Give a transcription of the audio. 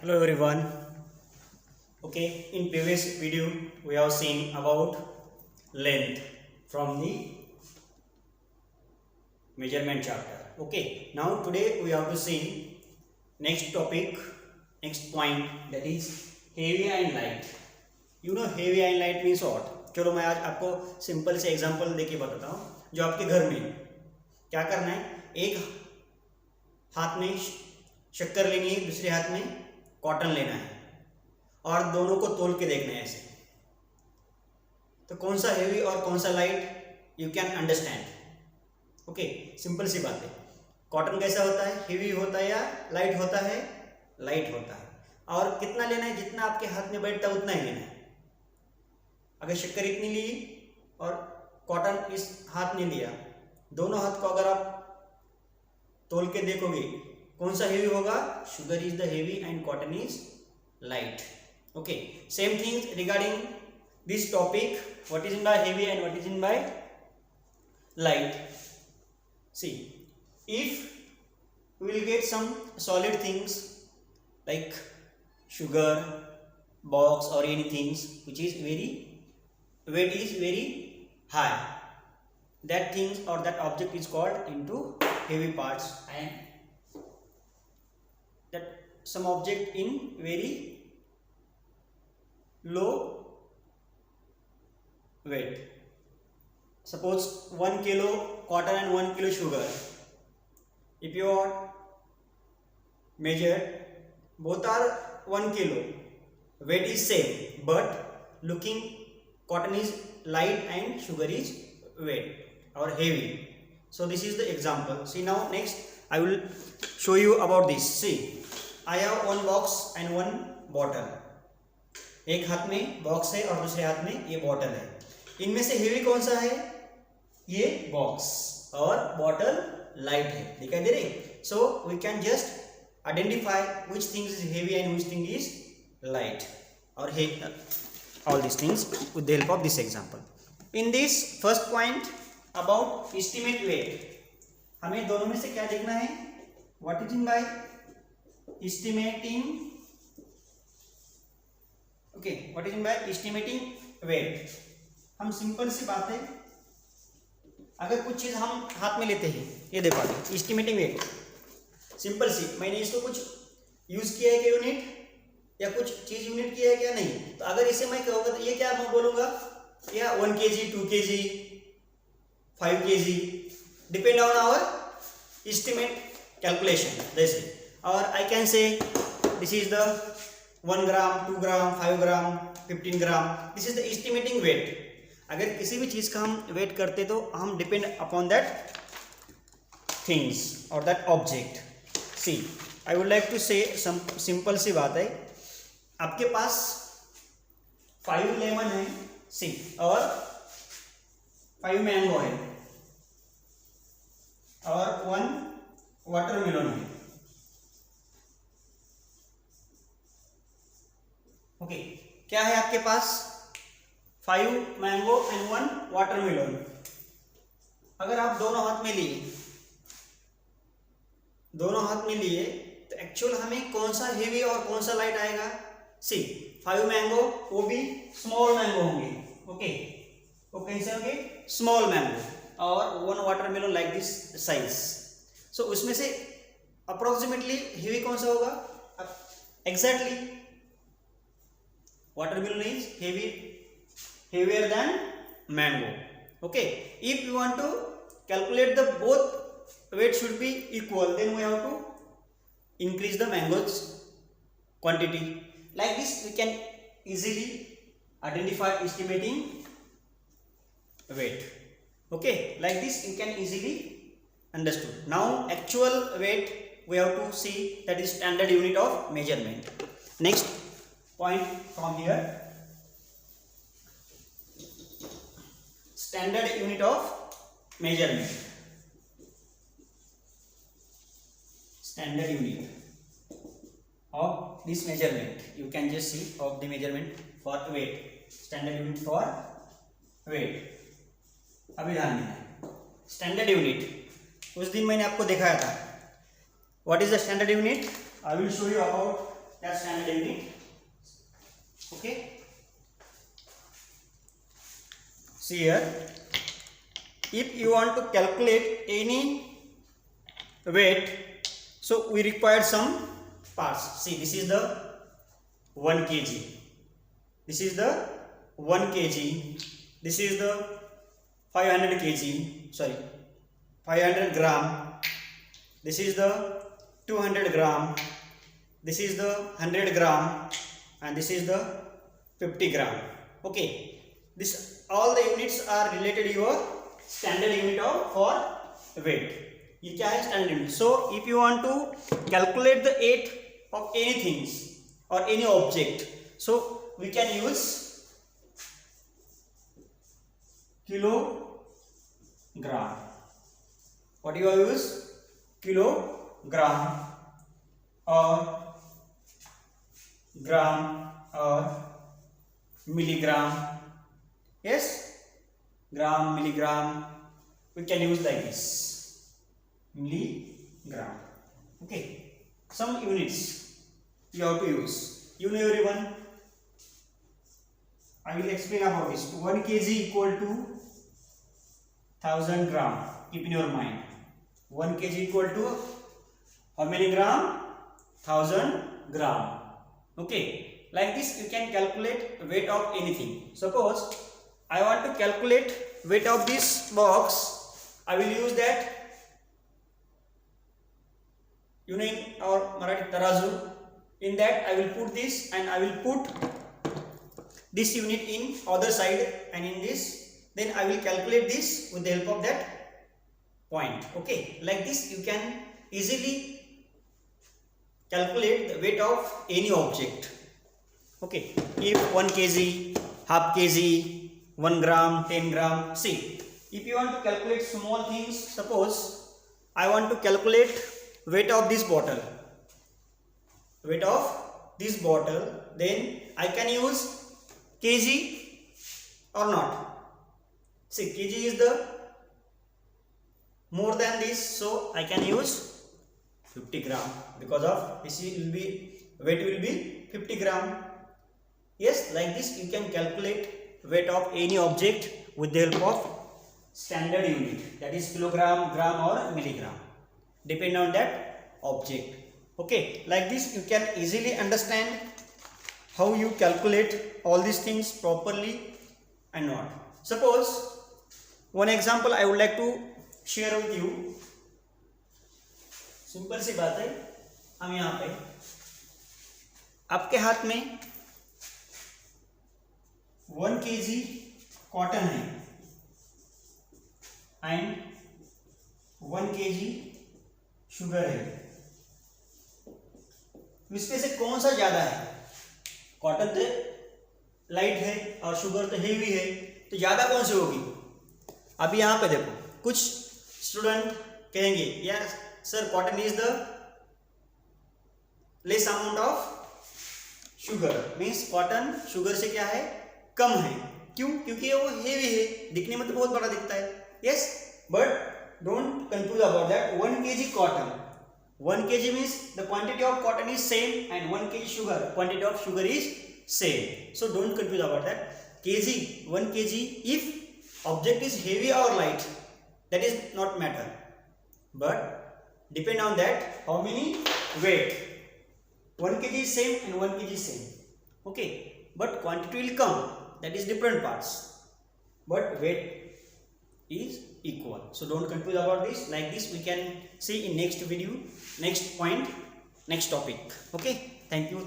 Hello everyone. Okay, in previous video we have seen about length from the measurement chapter. Okay, now today we have to see next topic, next point, that is heavy and light. You know heavy and light means what? चलो मैं आज आपको simple से example देके बताता हूँ। जो आपके घर में क्या करना है, एक हाथ में शक्कर लेनी है, दूसरे हाथ में कॉटन लेना है और दोनों को तोल के देखना है ऐसे। तो कौन सा हेवी और कौन सा light you can understand. Okay, simple सी बात है। कॉटन कैसा होता है, हेवी होता है या लाइट होता है? लाइट होता है। और कितना लेना है, जितना आपके हाथ में बैठता है उतना ही लेना है। अगर शक्कर इतनी ली और कॉटन इस हाथ में लिया, दोनों हाथ को अगर आप तोल के देखोगे कौन सा हेवी होगा? Sugar is the heavy and cotton is light. Okay, same thing regarding this topic, what is in by heavy and what is in by light. See, if we will get some solid things like sugar, box or anything which is very weight is very high, that things or that object is called into heavy parts, and that some object in very low weight. Suppose 1 kilo cotton and 1 kilo sugar, if you are measured, both are 1 kilo, weight is same, but looking cotton is light and sugar is weight or heavy. So this is the example. See, now next I will show you about this. See, I have one box and one bottle. एक हाथ में box है और दूसरे हाथ में ये bottle है। इनमें से हेवी कौन सा है? ये बॉक्स, और बॉटल लाइट है। दिखाई दे रही? So we can just identify which things is heavy and which thing is light, or all these things with the help of this example. In this first point about estimate weight, हमें दोनों में से क्या देखना है? What is in by estimating? Okay, what is in by estimating weight? हम simple सी बात है, अगर कुछ चीज हम हाथ में लेते हैं, ये देखो आगे एस्टिमेटिंग वेट, सिंपल सी, मैंने इसको कुछ यूज किया है क्या यूनिट, या कुछ चीज यूनिट किया है क्या? नहीं। तो अगर इसे मैं कहूँगा तो ये क्या मैं बोलूँगा, या 1 kg, 2 kg, 5 kg, depend on our estimate calculation. जैसे, और I can say this is the 1 gram, 2 gram, 5 gram, 15 gram, this is the estimating weight. अगर किसी भी चीज का हम वेट करते तो हम डिपेंड अपॉन दैट थिंग्स और that object. See, I would like to say some simple सी बात है, आपके पास 5 लेमन है, सी, और 5 मैंगो है और 1 वाटरमेलन है। ओके, क्या है आपके पास? 5 मैंगो एंड 1 वाटरमेलन। अगर आप दोनों हाथ में लिए तो एक्चुअल हमें कौन सा हेवी और कौन सा लाइट आएगा? सी, 5 मैंगो वो भी स्मॉल मैंगो होंगे। ओके, वो कैसे होंगे? स्मॉल मैंगो, और 1 वाटरमेलन लाइक दिस साइज। सो उसमें से अप्रोक्सीमेटली हेवी कौन सा होगा? Exactly watermelon is heavier than mango. Okay, if you want to calculate the both weight should be equal, then we have to increase the mango's quantity. Like this we can easily identify estimating weight. Okay, like this you can easily understood. Now actual weight we have to see, that is standard unit of measurement. Next point from here, standard unit of measurement. Standard unit of this measurement, you can just see of the measurement for weight. Standard unit for weight, अभी ध्यान देना। Standard unit उस दिन मैंने आपको दिखाया था। What is the standard unit? I will show you about That's standard unit. Okay. See here, if you want to calculate any weight, so we require some parts. See, this is the 1 kg. This is the 1 kg. This is the 500 kg. Sorry, 500 gram. This is the 200 gram. This is the 100 gram, and this is the 50 gram. Okay. This all the units are related to your standard unit of for weight. ये क्या है standard unit? So if you want to calculate the weight of anything or any object, so we can use kilogram. What do you use? Kilogram or gram or milligram. Yes, gram, milligram, we can use like this, milligram. Okay, some units you have to use. You know everyone, I will explain about this. 1 kg equal to 1000 gram. Keep in your mind, 1 kg equal to how many gram? 1000 gram. Okay, like this you can calculate weight of anything. Suppose I want to calculate weight of this box. I will use that, you know, in our Marathi tarazu. In that I will put this and I will put this unit in other side, and in this then I will calculate this with the help of that point. Okay, like this you can easily calculate the weight of any object. Okay, if 1 kg, half kg, 1 gram, 10 gram. See, if you want to calculate small things, suppose I want to calculate weight of this bottle. Weight of this bottle, then I can use kg or not. See, kg is the more than this, so I can use 50 gram because of this will be weight will be 50 gram. Yes, like this you can calculate weight of any object with the help of standard unit, that is kilogram, gram or milligram, depend on that object. Okay, like this you can easily understand how you calculate all these things properly and not. Suppose one example I would like to share with you. Simple सी बात है, हम यहाँ पे आपके हाथ में 1 kg cotton है एंड 1 kg शुगर है, इसमें से कौन सा ज्यादा है? कॉटन तो लाइट है और शुगर तो हेवी है, तो ज्यादा कौन सी होगी? अभी यहाँ पे देखो, कुछ स्टूडेंट कहेंगे या sir cotton is the less amount of sugar, means cotton sugar से क्या है, कम है. क्यों? क्योंकि वो हेवी है, दिखने में तो बहुत बड़ा दिखता है. Yes, but don't confuse about that. 1 kg cotton, 1 kg means the quantity of cotton is same and 1 kg sugar, quantity of sugar is same. So don't confuse about that. Kg, 1 kg, if object is heavy or light, that is not matter, but depend on that how many weight. 1 kg is same and 1 kg is same. Okay, but quantity will come, that is different parts, but weight is equal. So don't confuse about this. Like this we can see in next video, next point, next topic. Okay, thank you.